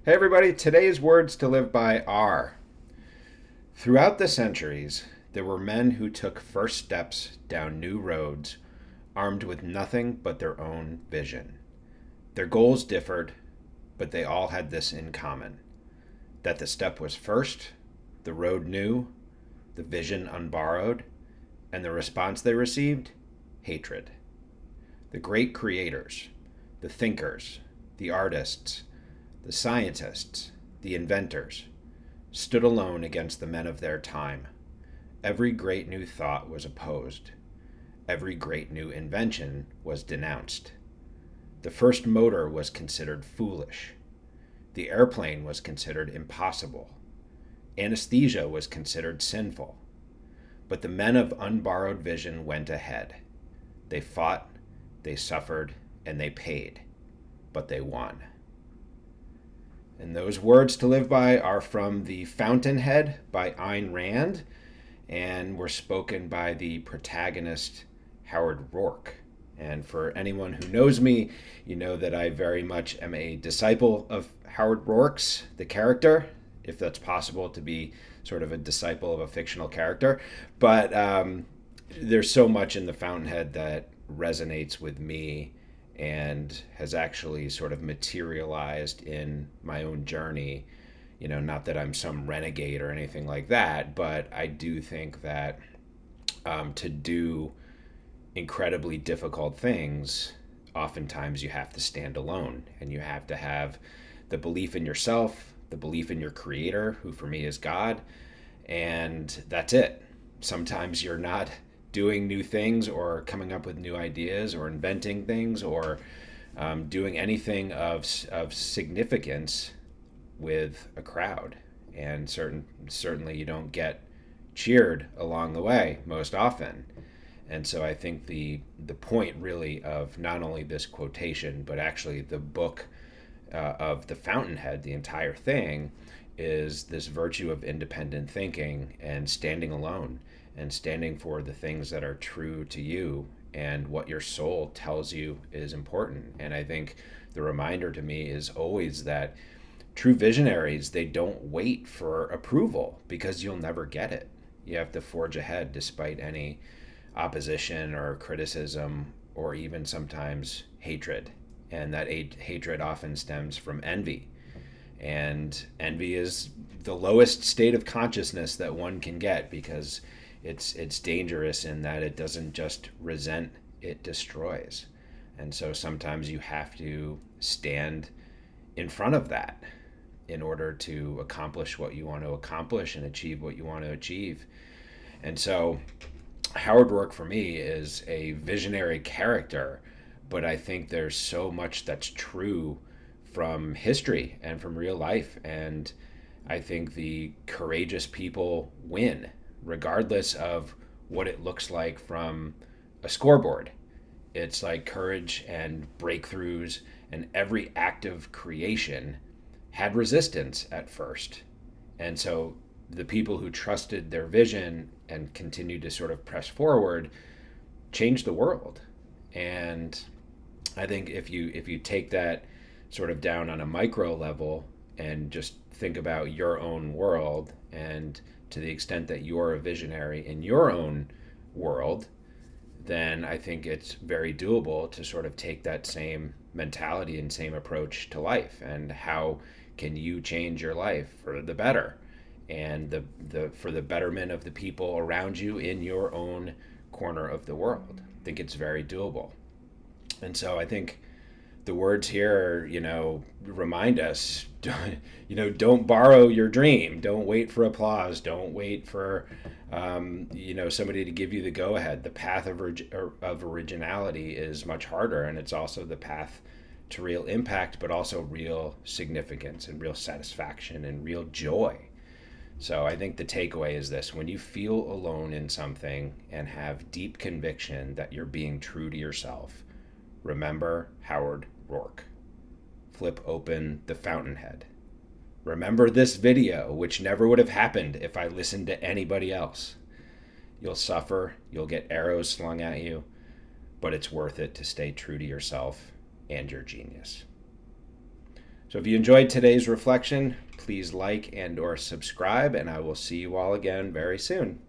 Hey everybody, today's words to live by are: throughout the centuries, there were men who took first steps down new roads, armed with nothing but their own vision. Their goals differed, but they all had this in common: that the step was first, the road new, the vision unborrowed, and the response they received: hatred. The great creators, the thinkers, the artists, the scientists, the inventors, stood alone against the men of their time. Every great new thought was opposed. Every great new invention was denounced. The first motor was considered foolish. The airplane was considered impossible. Anesthesia was considered sinful. But the men of unborrowed vision went ahead. They fought, they suffered, and they paid. But they won. And those words to live by are from the Fountainhead by Ayn Rand, and were spoken by the protagonist, Howard Roark. And for anyone who knows me, you know that I very much am a disciple of Howard Roark's, the character, if that's possible to be sort of a disciple of a fictional character. But there's so much in the Fountainhead that resonates with me and has actually sort of materialized in my own journey. You know, not that I'm some renegade or anything like that, but I do think that to do incredibly difficult things, oftentimes you have to stand alone and you have to have the belief in yourself, the belief in your creator, who for me is God, and that's it. Sometimes you're not doing new things or coming up with new ideas or inventing things or doing anything of significance with a crowd. And certainly you don't get cheered along the way most often. And so I think the point really of not only this quotation, but actually the book of the Fountainhead, the entire thing, is this virtue of independent thinking and standing alone and standing for the things that are true to you and what your soul tells you is important. And I think the reminder to me is always that true visionaries, they don't wait for approval because you'll never get it. You have to forge ahead despite any opposition or criticism or even sometimes hatred. And that hatred often stems from envy. And envy is the lowest state of consciousness that one can get because it's dangerous in that it doesn't just resent, it destroys. And so sometimes you have to stand in front of that in order to accomplish what you want to accomplish and achieve what you want to achieve. And so Howard Roark for me is a visionary character, but I think there's so much that's true from history and from real life. And I think the courageous people win, regardless of what it looks like from a scoreboard. It's like courage and breakthroughs, and every act of creation had resistance at first. And so the people who trusted their vision and continued to sort of press forward changed the world. And I think if you take that sort of down on a micro level and just think about your own world, and to the extent that you're a visionary in your own world, then I think it's very doable to sort of take that same mentality and same approach to life. And how can you change your life for the better and the for the betterment of the people around you in your own corner of the world? I think it's very doable. And so I think the words here, remind us, don't borrow your dream. Don't wait for applause. Don't wait for, somebody to give you the go ahead. The path of originality is much harder, and it's also the path to real impact, but also real significance and real satisfaction and real joy. So I think the takeaway is this: when you feel alone in something and have deep conviction that you're being true to yourself, remember Howard Roark. Flip open the Fountainhead. Remember this video, which never would have happened if I listened to anybody else. You'll suffer, you'll get arrows slung at you, but it's worth it to stay true to yourself and your genius. So if you enjoyed today's reflection, please like and or subscribe, and I will see you all again very soon.